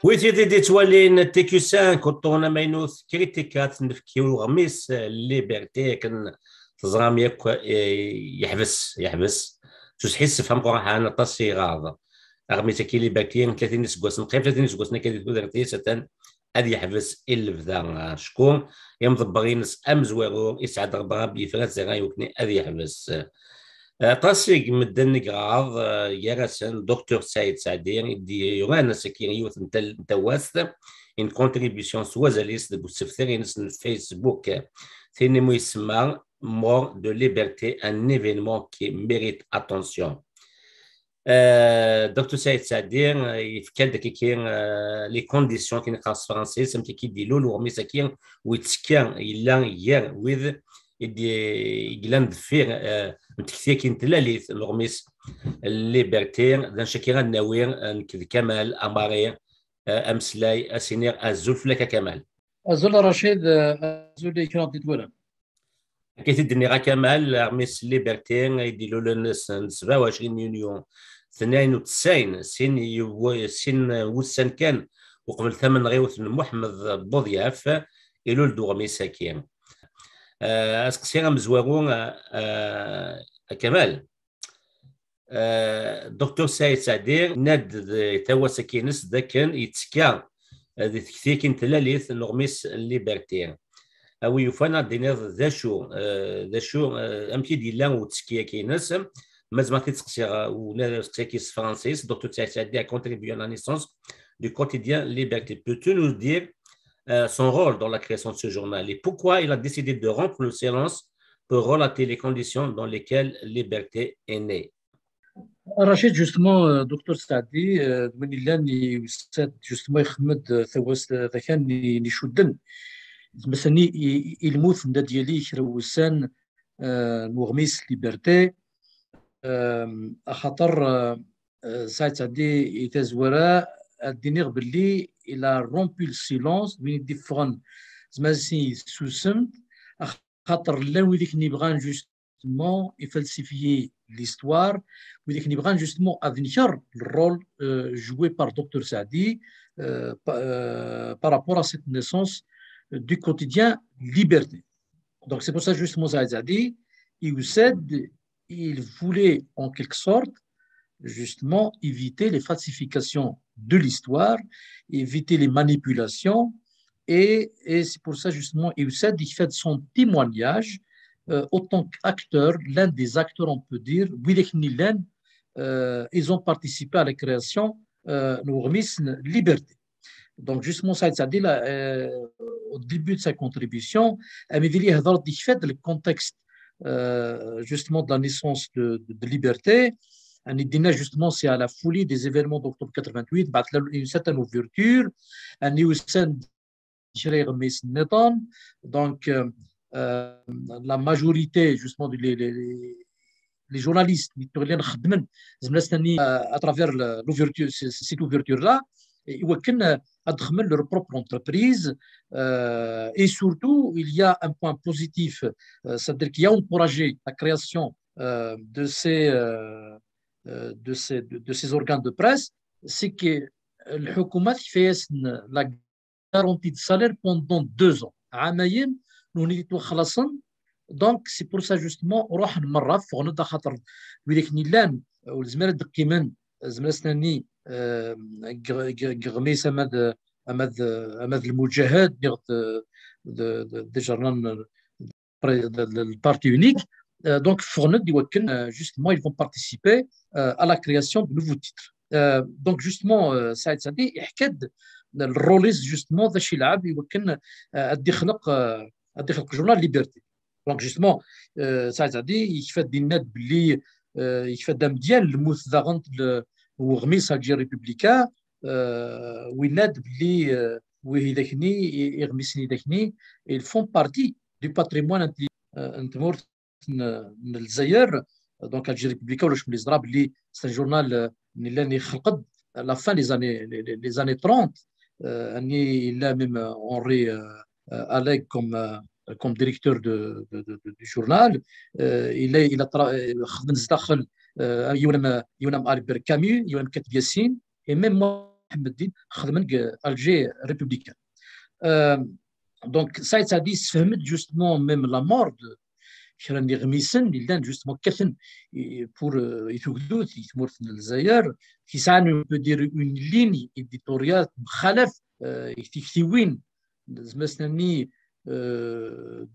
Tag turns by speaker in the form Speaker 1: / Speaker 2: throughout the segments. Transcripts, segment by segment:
Speaker 1: Oui, c'était des toiles TQ5 quand on a mis critiquات نفكيو غميس الليبرتي كان تزرام يحبس تحس فهم قراحة أنا تصي غاضة رغم تكي ليبرتي 30 سكواس نقيم 30 سكواس نكادي تودرتي ستان هذه يحبس إلا بذا شكون يوم ضبغين أم زويرو يسعد ربها بيفرات زي غايوكني هذه يحبس طاسيق مدن غراض يرسن دكتور سعيد سعدين يدي يوغانا سكين يوث نتواث ان كونتريبيسيون سوازاليس دو سفثرين فيسبوك ثيني مو يسمى مور دو ليبرتي ان ايفينمون كي ميريت اتونسيون دكتور سعيد سعدين يفكال داكي لي كونديسيون كي نقاس فرنسي سمتي كي دي لولو ميساكين ويتسكان الا يير ويذ يدي يقلند فيه متكثير كي نتلالي نغميس الليبرتي دان شاكيرا ناوير نكذ كمال اماري امسلاي اسينير الزلف لك كمال
Speaker 2: أزول رشيد أزول كرام تتولى
Speaker 1: كي تدني غا كمال غميس الليبرتي يديروا لنا 27 يونيو 92 سين وسان كان وقبل ثمن غيوث محمد بوضياف يلول دو غميس كين اسقسي مزوارون كمال دكتور سعيد سعدير ناد توا سكينس ذاكن يتسكا هذه كثير تلاليث نغميس الليبرتي او يفانا دينير ذا شو امتي ديلا وتسكيا كينس مازال ما تسقسي ولا سكيس فرانسيس دكتور سعيد سعدير a contribué à la naissance du quotidien Liberté. Peux-tu nous dire son rôle dans la création de ce journal et pourquoi il a décidé de rompre le silence pour relater les conditions dans lesquelles Liberté est née.
Speaker 2: رشيد جوستمون دكتور سعدي من اللي يستاد جوستمون يخمد ثواس ذا كان نشدن مثلا الموت دا ديالي كروسان نغميس ليبرتي خاطر سعيد سعدي يتزورا الدينيغ باللي الى رومبي السيلونس بين ديفرون زعما سي سوسمت خاطر لا ويديك نبغان جوستمون يفلسفيي l'histoire ويديك نبغان جوستمون افنير الرول joué par docteur Saadi par rapport à cette naissance du quotidien Liberté. Donc c'est pour ça justement Saadi il voulait en quelque sorte justement éviter les falsifications de l'histoire, éviter les manipulations, et c'est pour ça justement Youssed il fait son témoignage autant qu'acteur, l'un des acteurs on peut dire, ils ont participé à la création de Liberté. Donc justement Saïd Saadi au début de sa contribution, il a fait le contexte justement de la naissance de Liberté. Justement, c'est à la folie des événements d'octobre 88, une certaine ouverture, donc la majorité justement les journalistes à travers l'ouverture, cette ouverture-là, ils ont leur propre entreprise et surtout il y a un point positif, c'est-à-dire qu'il y a encouragé la création de ces organes de presse, c'est que le Houkoumat fait la garantie de salaire pendant 2 ans. Donc, c'est pour ça justement, on va مرة فغندا خاطر ويلك نيلان والزمالة دقيمان زمالة سناني غميس أمد المجاهد دي جرنان البارتي يونيك. Donc, justement, ils vont participer à la création de nouveaux titres. Donc, justement, Saïd Saadi يحكد الروليز justement ذا شي يلعب يمكن أدي خلق جورنال ليبرتي. Donc, justement, Saïd Saadi يكفى دينات باللي يكفى دام ديال الموت ذا غنت وغميس الجي ريبوبليكا ويناد باللي وهي ذاكني يغمسني ذاكني ils font partie du patrimoine انتمور الجزائر. دونك الجيري بوبليكا ولا شكون اللي زرا باللي سي جورنال اللي خلقت لا فان لي زاني 30 اني الا ميم اونري اليك كوم ديريكتور دو جورنال الى خدم داخل يونم البير كامي يونم كاتب ياسين اي ميم محمد الدين خدم الجي ريبوبليكان. دونك سايت ساديس فهمت جوستمون ميم لا مور كرا غميسن اللي لان جوستمون كثن بور يتوجدوا يتمر في الجزائر كيسعى بو دير اون لين اديتوريال مخالف يكتيوين زعما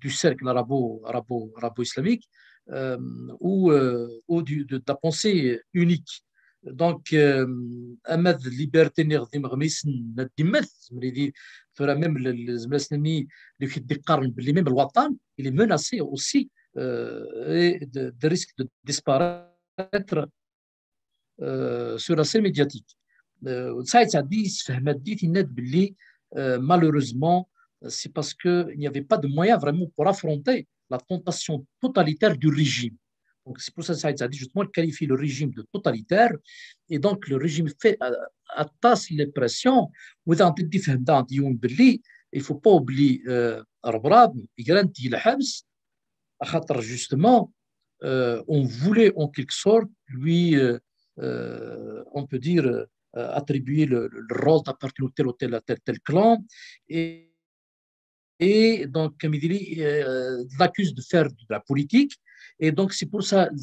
Speaker 2: du cercle arabo-islamique ou de la pensée unique. Donc, Ahmed liberté نغدي مغميس ندمت مريدي ترى même المسلمي اللي في الدقارن باللي même الوطن il est menacé aussi de risque de disparaître sur la scène médiatique. ساعات دي فهمت دي الناس باللي malheureusement c'est parce qu'il n'y avait pas de moyens vraiment pour affronter la tentation totalitaire du régime. Donc, c'est pour ça que Saïd Saadi, justement, il qualifie le régime de totalitaire. Et donc, le régime fait attache les pressions. Il ne faut pas oublier Arbrab, il a justement, on voulait en quelque sorte lui, on peut dire, attribuer le rôle d'appartenir à tel clan. Et donc, comme il dit, l'accuse de faire de la politique. Et donc, c'est pour ça que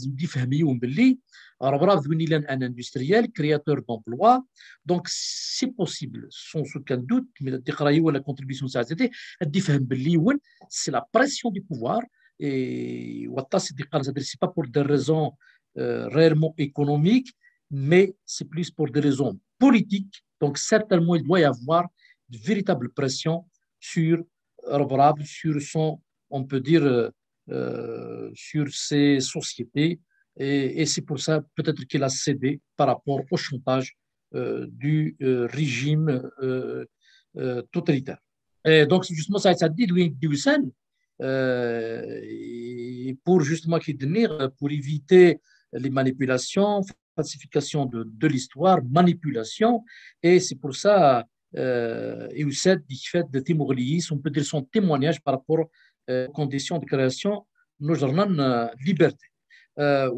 Speaker 2: un industriel, créateur d'emplois. Donc, c'est possible, sans aucun doute, mais la contribution de la société, c'est la pression du pouvoir. Et ce n'est pas pour des raisons réellement économiques, mais c'est plus pour des raisons politiques. Donc, certainement, il doit y avoir de véritables pressions sur sur son, on peut dire, sur ces sociétés. Et c'est pour ça, peut-être qu'il a cédé par rapport au chantage du régime totalitaire. Et donc, justement, ça a dit, Louis Dussen, pour justement pour éviter les manipulations, falsification de l'histoire, manipulation. Et c'est pour ça et aussi du fait de Timourlis, on peut dire son témoignage par rapport aux conditions de création de nos liberté.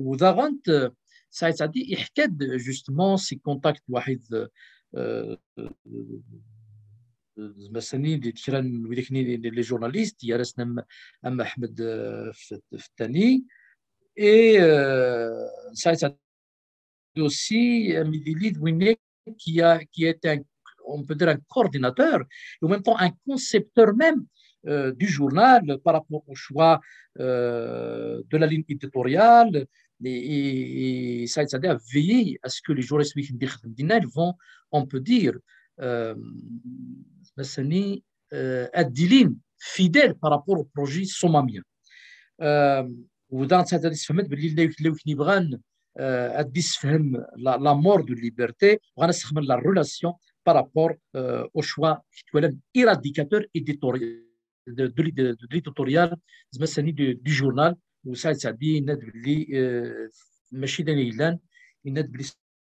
Speaker 2: Ou d'avant, ça a dit, il y a justement ces contacts les journalistes, il y a Ahmed Ftani, et ça a dit aussi Midilid Winnek qui a été on peut dire un coordinateur et en même temps un concepteur même du journal par rapport au choix de la ligne éditoriale et ça a veillé à ce que les journalistes vont, on peut dire, fidèles par rapport au projet somamien. وده ساعتها فهمت باللي لو كنبغان اديس فهم لا مور دو ليبرتي وغنستخدم لا ريلاسيون par rapport au choix éradicateur de l'éditorial du journal où ça a dit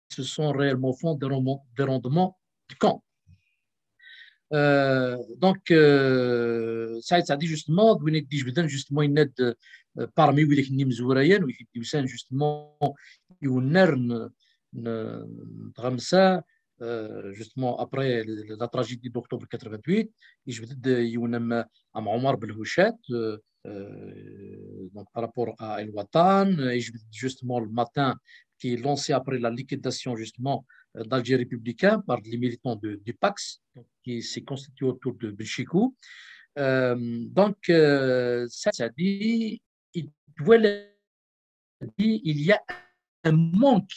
Speaker 2: ce sont réellement fond des rendements de camp. Donc ça a dit justement justement une aide parmi les mzourayen ou justement justement après la tragédie d'octobre 88 يجبد يونم ام عمر بالهوشات donc par rapport à El Watan يجبد justement le matin qui est lancé après la liquidation justement d'Algérie républicain par les militants du PAX qui s'est constitué autour de Belchikou. Donc ça dit il y a un manque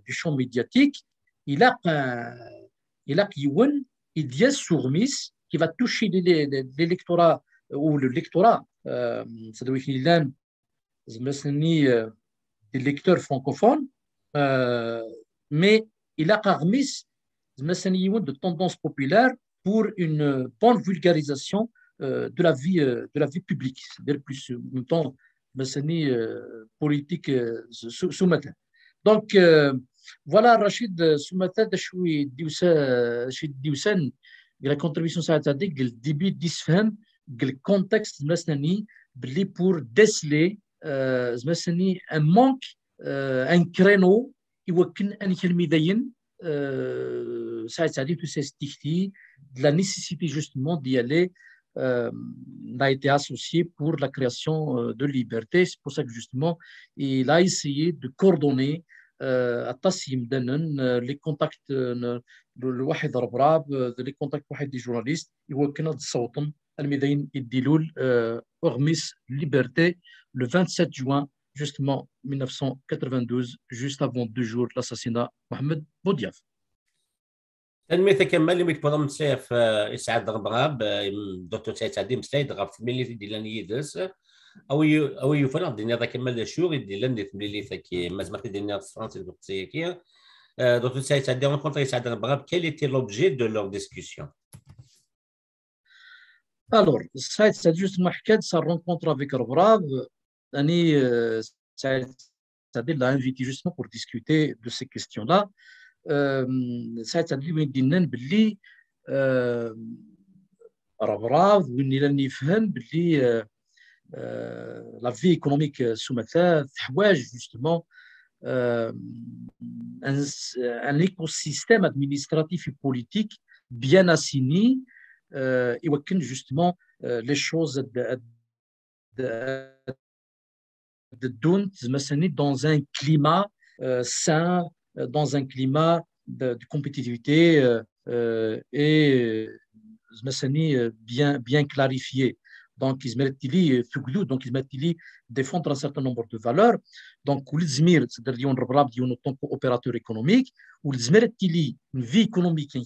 Speaker 2: du champ médiatique, il a qui va toucher l'électorat ou le lectorat, ça doit être des lecteurs francophones, mais il a remis de tendance populaire pour une bonne vulgarisation de la vie publique, c'est-à-dire plus en même temps politique sous matin. Donc voilà Rachid sous matin Dioussen la contribution ça a dit le début d'isfam le contexte pour déceler un manque ان كرينو يمكن ان يكلمي ça dit tout c'est de la nécessité justement d'y aller a été associé pour la création de liberté. C'est pour ça que justement il a essayé de coordonner les contacts الواحد ربراب les contacts واحد des journalistes يمكن الصوتن الميدين يديلول أغميس liberté le 27 juin justement 1992 juste avant 2 jours l'assassinat Mohamed Boudiaf.
Speaker 1: تنمية كمال اللي متبرم سيف إسعاد ربراب دكتور سعيد سعدي مسلايد غاب في مليث ديالان يدرس أو يفرق دينا ذا كمال الشور ديالان دي مليث كي مازمات دينا فرنسي البقصية كي دكتور سعيد سعدي rencontré إسعاد ربراب quel était l'objet de leur discussion?
Speaker 2: Alors Saïd Saadi justement حكى sa rencontre avec Rbrab يعني Saïd Saadi l'a invité justement pour discuter de ces questions-là. ساعات اللي وين دينا باللي ربراب وين راني نفهم باللي لا في ايكونوميك سومثا تحواج جوستومون ان ايكوسيستيم ادمينستراتيف بوليتيك بيان اسيني يمكن جوستومون لي شوز دون مثلا dans un climat sain, dans un climat de compétitivité et bien clarifié. Donc, ils mettent défendre un certain nombre de valeurs. Donc, c'est-à-dire en tant qu'opérateur économique, une vie économique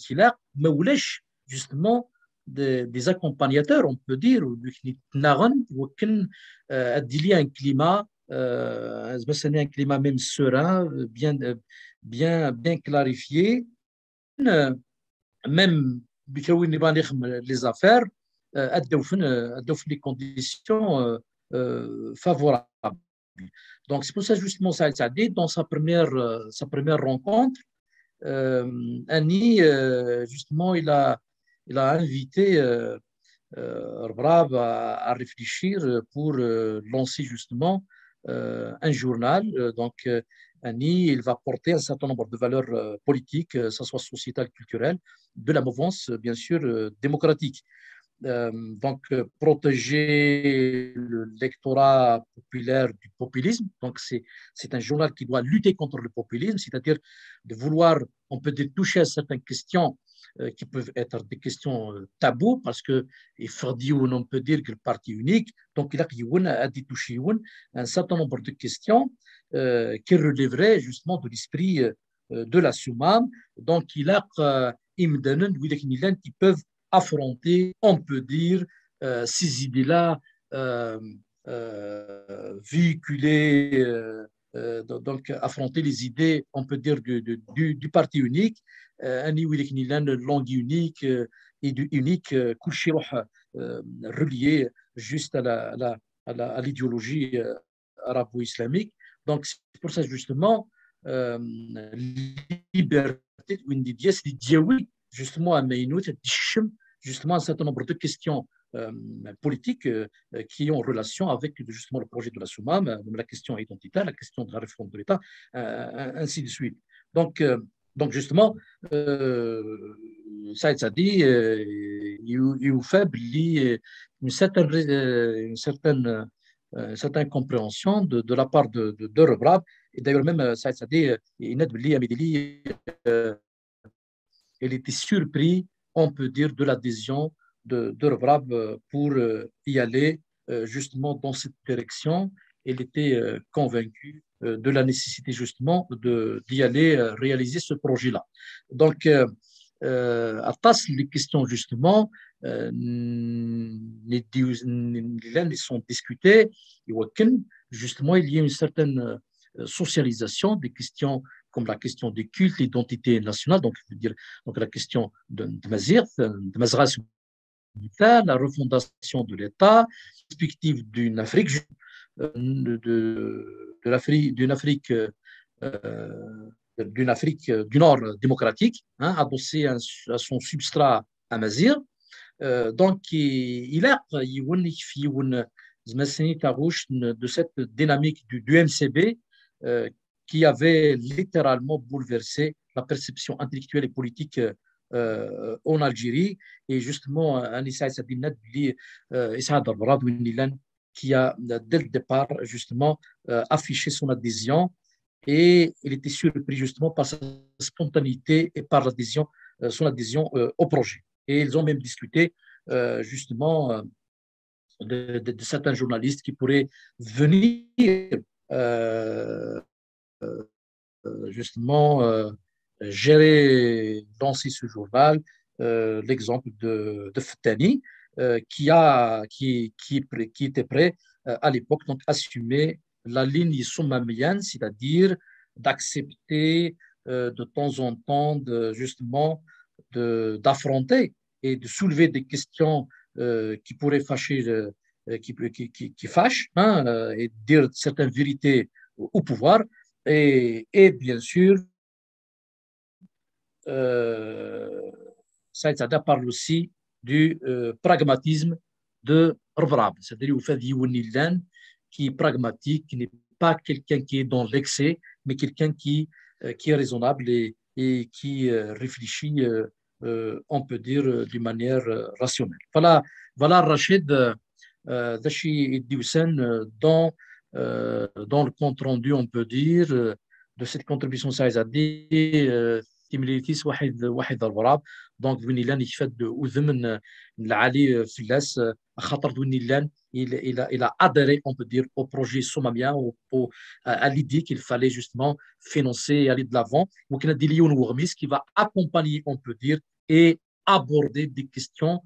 Speaker 2: mais justement des accompagnateurs, on peut dire, un climat un climat même serein, bien clarifié, même les affaires, les conditions favorables. Donc c'est pour ça justement Saïd Saadi dans sa première rencontre, Annie justement il a invité Rbrab à réfléchir pour lancer justement un journal. Donc, Annie, il va porter un certain nombre de valeurs politiques, que ce soit sociétales, culturelles, de la mouvance, bien sûr, démocratique. Donc, protéger le lectorat populaire du populisme. Donc, c'est un journal qui doit lutter contre le populisme, c'est-à-dire de vouloir, on peut toucher à certaines questions qui peuvent être des questions taboues parce que on peut dire que le parti unique, donc il a touché un certain nombre de questions qui relèveraient justement de l'esprit de la Soumam. Donc il a qui peuvent affronter, on peut dire, ces idées-là véhiculées, donc affronter les idées, on peut dire, du parti unique. une langue unique et unique relié juste à l'idéologie arabo-islamique. Donc c'est pour ça justement liberté justement à Meinout justement un certain nombre de questions politiques qui ont relation avec justement le projet de la Soumam, la question identitaire, la question de la réforme de l'État, ainsi de suite. Donc justement, Saïd Saadi, il fait une certaine compréhension de la part de Rbrab. Et d'ailleurs, même Saïd Saadi, il était surpris, on peut dire, de l'adhésion de Rbrab pour y aller justement dans cette direction. Il était convaincu de la nécessité justement d'y aller réaliser ce projet-là. Donc, à tasse les questions justement, les sont discutées, et justement il y a une certaine socialisation des questions comme la question des cultes, l'identité nationale, donc, je veux dire, donc la question de Mazir, de Mazras, la refondation de l'État, la perspective d'une Afrique d'une Afrique du Nord démocratique, adossée à son substrat amazir. Donc, il a de cette dynamique du MCB qui avait littéralement bouleversé la perception intellectuelle et politique en Algérie. Et justement, Anissa Sadinat, Issa Darbrad, qui a, dès le départ, justement, affiché son adhésion. Et il était surpris justement par sa spontanéité et par l'adhésion, son adhésion au projet. Et ils ont même discuté justement de certains journalistes qui pourraient venir justement gérer, lancer ce journal. L'exemple de Ftani, qui était prêt à l'époque donc assumer la ligne soumamienne, c'est-à-dire d'accepter de temps en temps justement d'affronter et de soulever des questions qui pourraient fâcher, qui fâchent, hein, et dire certaines vérités au pouvoir. Et bien sûr, Saïd Saada parle aussi du pragmatisme de Rvrab, c'est-à-dire au fait qui est pragmatique, qui n'est pas quelqu'un qui est dans l'excès, mais quelqu'un qui est raisonnable et qui réfléchit, on peut dire, d'une manière rationnelle. Voilà Rachid, Dashi Dioussen, dans le compte rendu, on peut dire, de cette contribution Saïzadi, تيمليتيس واحد الغراب دونك وين يفاد وذمن العالي فلاس خاطر وين il a adhéré, on peut dire, au projet somalien, à l'idée qu'il fallait justement financer et aller de l'avant. Donc, il y a des lions qui va accompagner, on peut dire, et aborder des questions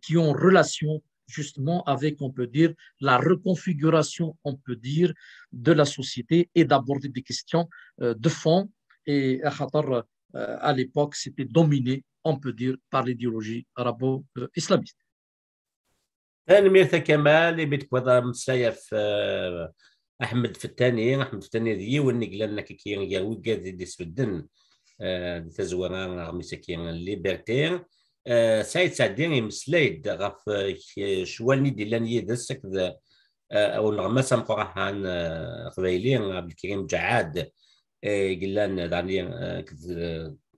Speaker 2: qui ont relation justement avec, on peut dire, la reconfiguration, on peut dire, de la société et d'aborder des questions de fond. Et à l'époque, c'était dominé, on peut dire, par l'idéologie arabo-islamiste.
Speaker 1: تنمية كمال اللي بتكوضا مسايف أحمد فتاني ذي ونقل لنا كي يقول قاعد دي سودن تزورنا مسكين ليبرتير سعيد سعدين يمسلايد غف شوالني ديلان يدس كذا أو نغمة سامقوها عن قبيلين عبد الكريم جعاد قلنا دعني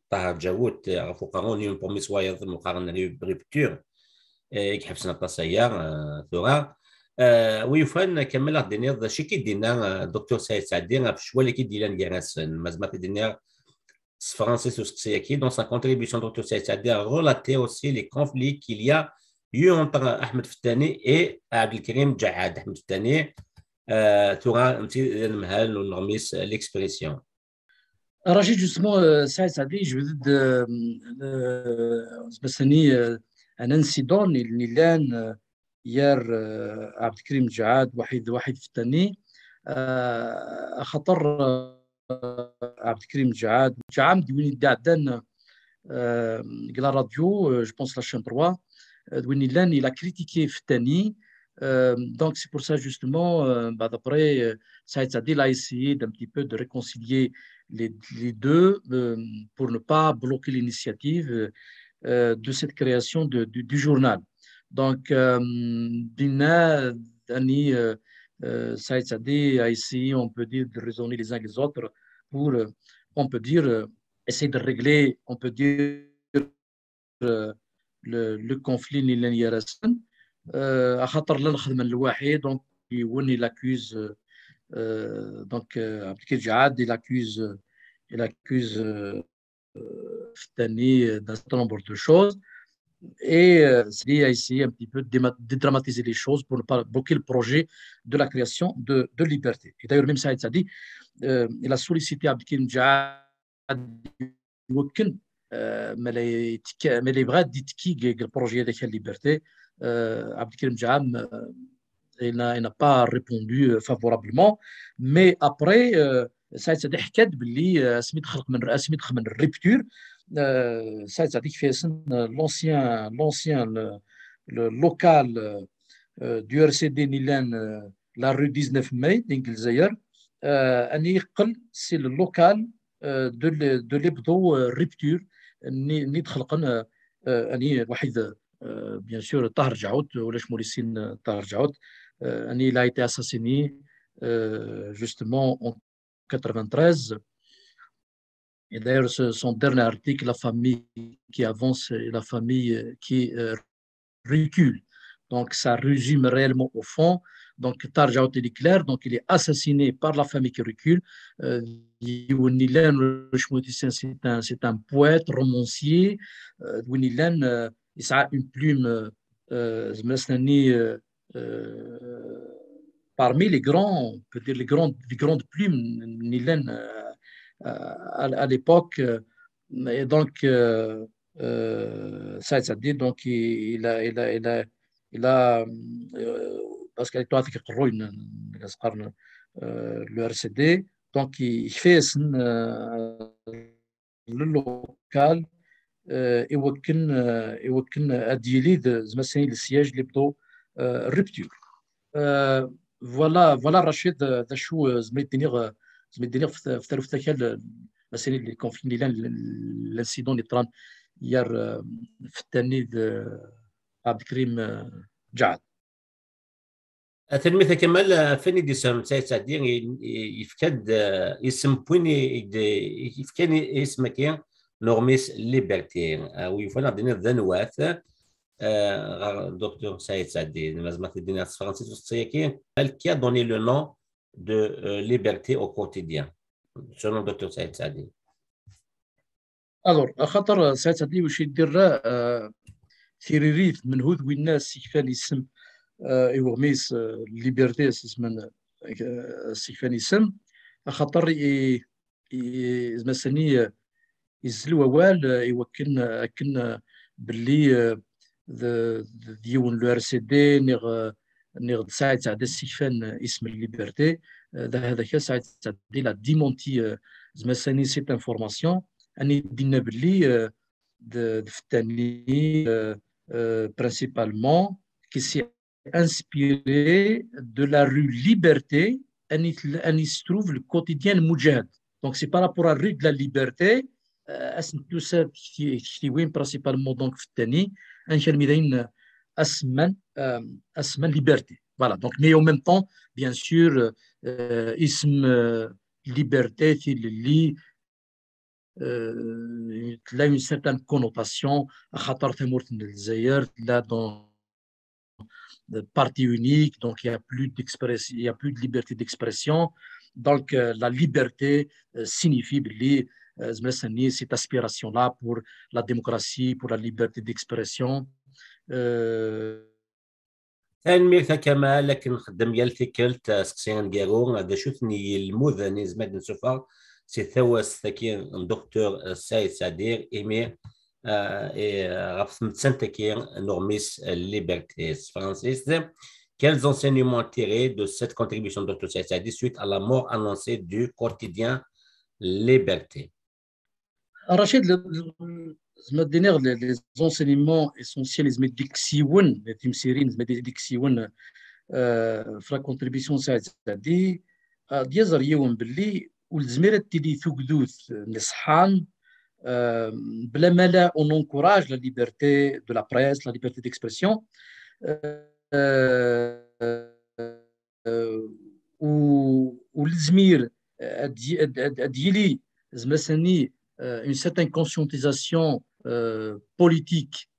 Speaker 1: طاهر جاوت غفو قانون يوم بوميس وايض مقارنة بريبتور يحبسنا الطاسية ثورة ويفان كمل الدنيا شي كيدينا الدكتور سعيد سعدين في شوالي كيدينا نجارس مازال الدنيا français sur ce qui dans sa contribution Dr Saïd Saadi a relaté aussi les conflits qu'il y a eu entre Ahmed Ftani et Abdelkrim Djahad. Ahmed Ftani, tu auras un petit mahal ou normis l'expression.
Speaker 2: Rachid, justement, Saïd Saadi, je veux dire, un incident اللي hier Abdelkrim Djahad واحد Ftani خطر عبد الكريم جعاد دوين دعدان قال راديو جو بونس لا شين 3 دوين لان il a critiqué Ftani donc c'est pour ça justement d'après Saïd Saadi il a essayé d'un petit peu de réconcilier les deux pour ne pas bloquer l'initiative de cette création du journal donc Dina Dani Saïd Saadi a essayé, on peut dire, de raisonner les uns les autres pour, on peut dire, essayer de régler, on peut dire, le conflit Nilan Yarasan. À khatar lan khadman al-wahid, donc il accuse donc Abdelkrim Djahad, il accuse Ftani d'un certain nombre de choses. Et c'est a essayé un petit peu de dédramatiser les choses pour ne pas bloquer le projet de la création de liberté. Et d'ailleurs, même Saïd Saadi, il a sollicité Abdelkrim Djahad mais les vrais dit qui le projet de la liberté. Abdelkrim Djahad il n'a pas répondu favorablement. Mais après, Saïd Saadi حكت باللي اسمي تخلق من الرupture. Saïd Saadi fait l'ancien le local du RCD Nilan, la rue 19 mai d'Inglezayer. C'est le local de l'hebdo rupture. نتخلقن أني واحد bien sûr طاهر جعود ولا شموليسين طاهر جعود. Il a été assassiné justement en 93. Et d'ailleurs, son dernier article, la famille qui avance et la famille qui recule. Donc, ça résume réellement au fond. Donc, Tarja clair, donc il est assassiné par la famille qui recule. C'est un poète, romancier. Winilan, il a une plume parmi les grands, on peut dire les grandes plumes, Nilan à l'époque. Et donc, Saïd Saadi, donc il a parce qu'elle doit être le RCD, donc il fait le local يوكن اديليد زعما السنين السياج اللي بدو ريبتور فوالا رشيد ذا شو زميتني في ثلاث تكال السنين اللي كون في لان الانسيدون اللي طران يار في التاني عبد الكريم جعد
Speaker 1: تلميذ كمال فين دي سام سعدي يفكد اسم بوين يفكد اسم كين نورميس ليبرتي ويفون عندنا ذنوات دكتور سعيد سعدي مازال الدينار الفرنسي والسياكين qui a donné le nom de liberté au quotidien selon docteur سعيد سعدي.
Speaker 2: الور خاطر سعيد سعدي واش يدير ثيريريت من هود والناس كيفان يسم يغميس ليبرتي اسمن كيفان يسم خاطر مثلا يزلوا وال يوكلنا كنا باللي ديون لو ار سي دي نيغ سعيد سعد السيفان اسم الليبرتي هذا كان سعيد سعد لا ديمونتي زعما ساني سيت انفورماسيون اني دينا باللي دفتاني برينسيبالمون كي سي انسبيري دو لا رو ليبرتي اني ستروف لو كوتيديان مجاهد دونك سي بارابور ا رو دو لا ليبرتي اسم وين برينسيبالمون دونك في الثاني انشر ميدين اسما ليبرتي فوالا دونك مي او ميم طون بيان سور اسم ليبرتي اللي لا اون سيرتان كونوتاسيون خاطر ثمورة الجزائر لا دون parti unique, donc il n'y a plus de liberté d'expression. Donc la liberté signifie cette aspiration-là pour la démocratie, pour la liberté d'expression.
Speaker 1: تنمير كما لكن خدم ديال فيكلت سكسيان ديالو هذا شوفني المذني زماد نشوفها سي ثواس ثكين دكتور سعيد سعدير ايمي غف متسنتكين نورميس ليبرتيس فرانسيس. Quels enseignements tirés de cette contribution de Dr Saïd Saadi suite à la mort annoncée du quotidien Liberté?
Speaker 2: Rachid, les enseignements essentiels, les médictions, les timsirines, les médictions, la contribution de Saïd Saadi, ديزر يوم باللي والزميرة تدي ثقدوث نصحان بلا ملا on encourage la liberté de la presse, la liberté d'expression. والزمير اديلي زعما ثاني une certaine conscientisation politique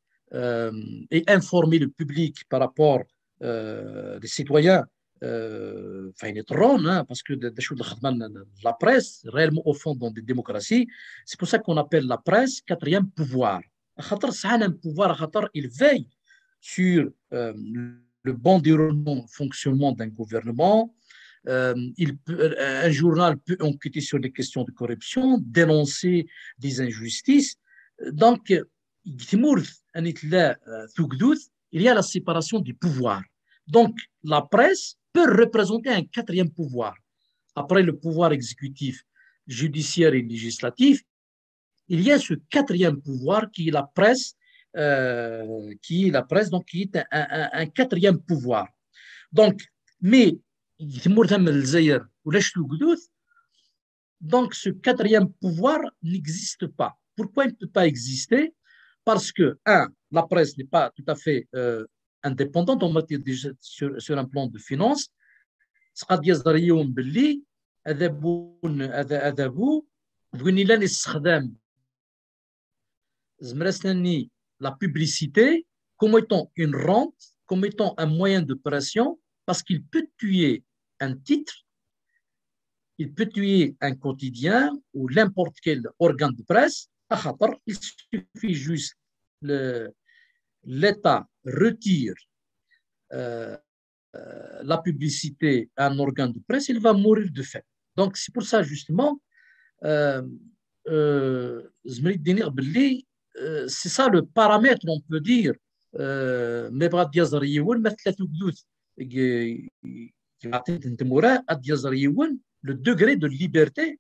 Speaker 2: et informer le public par rapport des citoyens فين يطرون parce que شو اللي خدمنا la presse réellement au fond dans des démocraties c'est pour ça qu'on appelle la presse quatrième pouvoir خاطر ساعنا un pouvoir خاطر il veille sur le bon déroulement, fonctionnement d'un gouvernement. Un journal peut enquêter sur des questions de corruption, dénoncer des injustices. Donc, il y a la séparation du pouvoir. Donc, la presse peut représenter un quatrième pouvoir. Après le pouvoir exécutif, judiciaire et législatif, il y a ce quatrième pouvoir qui est la presse, donc qui est un quatrième pouvoir. Donc, mais donc ce quatrième pouvoir n'existe pas. Pourquoi il ne peut pas exister? Parce que, la presse n'est pas tout à fait indépendante en matière sur un plan de finance. C'est-à-dire أذابو بغيني لان استخدام زمرسني la publicité comme étant une rente, comme étant un moyen de pression, parce qu'il peut tuer un titre, il peut tuer un quotidien ou n'importe quel organe de presse. Il suffit juste l'État retire la publicité à un organe de presse, il va mourir de faim. Donc, c'est pour ça, justement, c'est ça le paramètre, on peut dire. Mais le degré de liberté,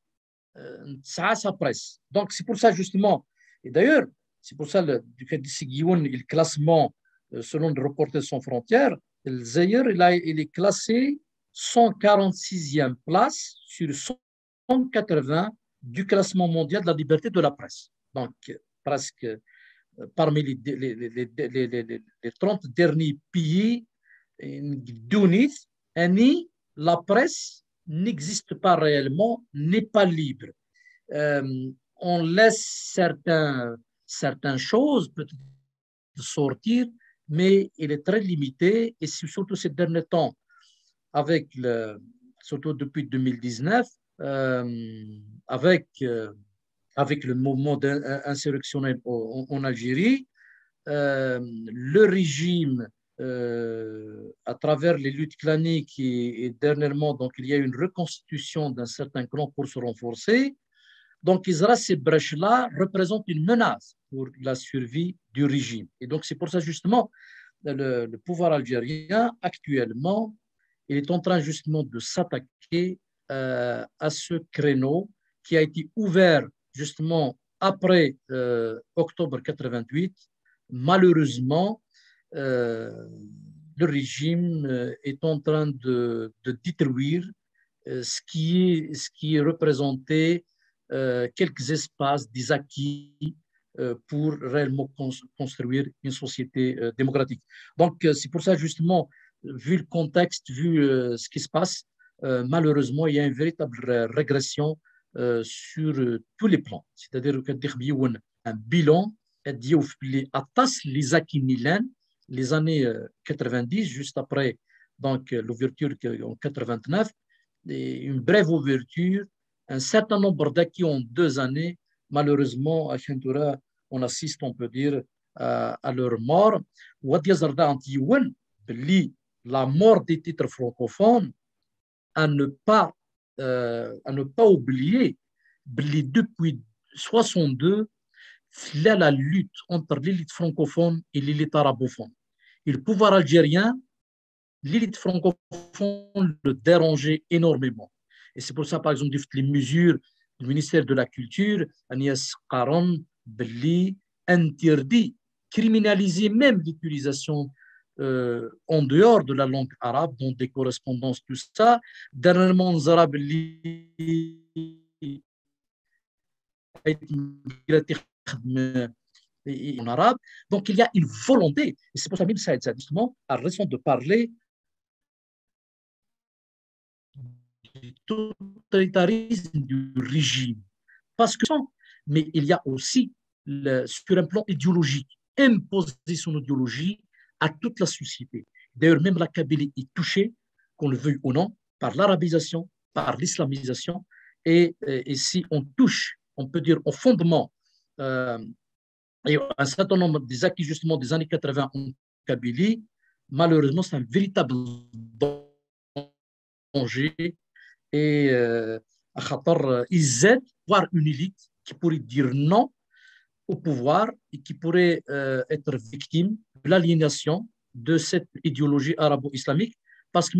Speaker 2: ça a sa presse. Donc, c'est pour ça, justement, et d'ailleurs, c'est pour ça le classement selon le Reporters sans frontières, le Zaïre, il est classé 146e place sur 180 du classement mondial de la liberté de la presse. Donc, presque parmi les 30 derniers pays, la presse n'existe pas réellement, n'est pas libre. On laisse certaines choses peut-être sortir, mais il est très limité, et surtout ces derniers temps, surtout depuis 2019, avec le mouvement insurrectionnel en Algérie, le régime, à travers les luttes claniques et dernièrement, donc, il y a une reconstitution d'un certain clan pour se renforcer. Donc, ces brèches-là représentent une menace pour la survie du régime. Et donc, c'est pour ça, justement, le pouvoir algérien, actuellement, il est en train, justement, de s'attaquer à ce créneau qui a été ouvert, justement, après octobre 88. Malheureusement, le régime est en train de détruire ce qui est représenté quelques espaces, des acquis pour réellement construire une société démocratique. Donc, c'est pour ça, justement, vu le contexte, vu ce qui se passe, malheureusement, il y a une véritable régression sur tous les plans. C'est-à-dire qu'il y a un bilan les acquis Milan, les années 90, juste après l'ouverture en 89, et une brève ouverture, un certain nombre d'acquis en 2 années. Malheureusement, à Chentoura, on assiste, on peut dire, à leur mort. La mort des titres francophones, à ne pas oublier, depuis 1962, la lutte entre l'élite francophone et l'élite arabophone. Et le pouvoir algérien, l'élite francophone le dérangeait énormément. Et c'est pour ça, par exemple, les mesures du ministère de la Culture, Agnès Qaran, Belli, interdit, criminaliser même l'utilisation en dehors de la langue arabe, dans des correspondances, tout ça. Dernièrement, Zara Belli a été en arabe. Donc, il y a une volonté. Et c'est pour ça que Saïd Saad, justement, a raison de parler du totalitarisme du régime. Parce que, mais il y a aussi, sur un plan idéologique, imposer son idéologie à toute la société. D'ailleurs, même la Kabylie est touchée, qu'on le veuille ou non, par l'arabisation, par l'islamisation. Et si on touche, on peut dire, au fondement, et un certain nombre des acquis, justement, des années 80 en Kabylie, malheureusement, c'est un véritable danger. Et ils aident, voire une élite qui pourrait dire non au pouvoir et qui pourrait être victime de l'aliénation de cette idéologie arabo-islamique. Parce que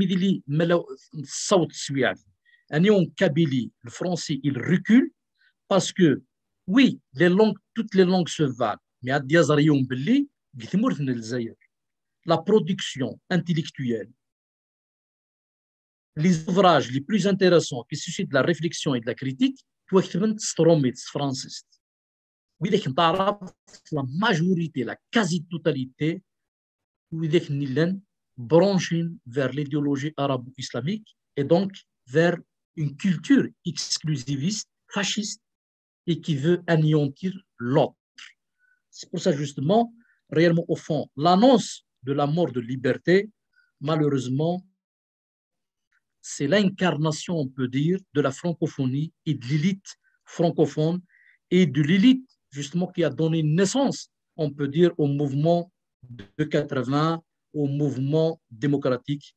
Speaker 2: en Kabylie, le français, il recule parce que, oui, toutes les langues se valent, mais la production intellectuelle, les ouvrages les plus intéressants qui suscitent de la réflexion et de la critique, la majorité, la quasi-totalité, branchent vers l'idéologie arabo-islamique et donc vers une culture exclusiviste, fasciste, et qui veut anéantir l'autre. C'est pour ça, justement, réellement, au fond, l'annonce de la mort de Liberté, malheureusement, c'est l'incarnation, on peut dire, de la francophonie et de l'élite francophone et de l'élite, justement, qui a donné naissance, on peut dire, au mouvement de 80, au mouvement démocratique.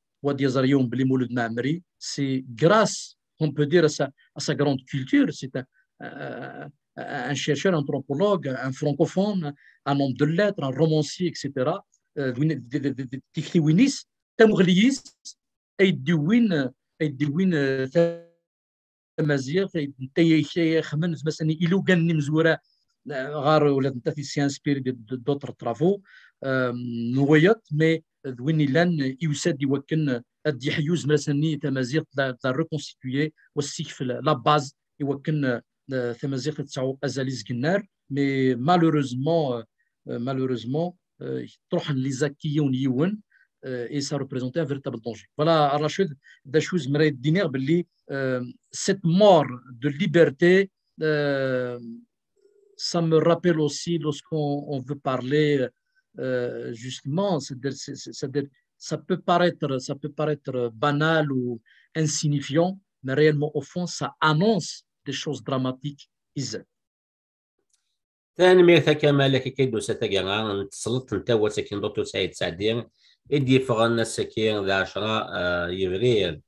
Speaker 2: C'est grâce, on peut dire, à sa grande culture. C'est un chercheur, un anthropologue, un francophone, un homme de lettres, un romancier, etc. تكتوينيس تمغليس أيدوين تمازيغ تاي خمن مثلا إلو كان نمزورة غار ولا نتاثي سيانسبيري دوتر ترافو نويات مي ذوين لان يوساد يوكن ادي حيوز مثلا تمازيغ لا ريكونستيتوي والسيف لا باز يوكن تمازيغ تاعو ازاليز كنار مي malheureusement تروح لي زكيون يون et ça représentait un véritable danger. Voilà, Rachid, des choses me dire que cette mort de liberté, ça me rappelle aussi lorsqu'on veut parler justement, ça peut paraître banal ou insignifiant, mais réellement au fond, ça annonce des choses dramatiques.
Speaker 1: ثاني ميثا كمال كيدو ستاكا نتصلت انت وساكن دكتور سعيد سعدين إدي فغنا ساكين 10 يفرير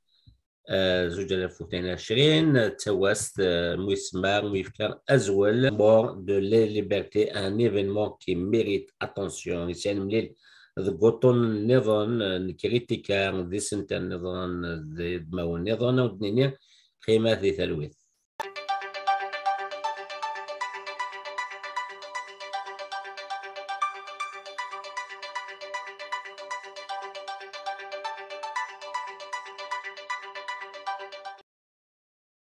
Speaker 1: 2022 تواست مسمار ميفكار أزول مور دو لي ليبرتي ان ايفينمون كي ميريت اتونسيون يسان مليل ذكوتون نظن كريتيكا دي سنتر نظن دي دماو نظن ودنيا قيمة ذي ثلوث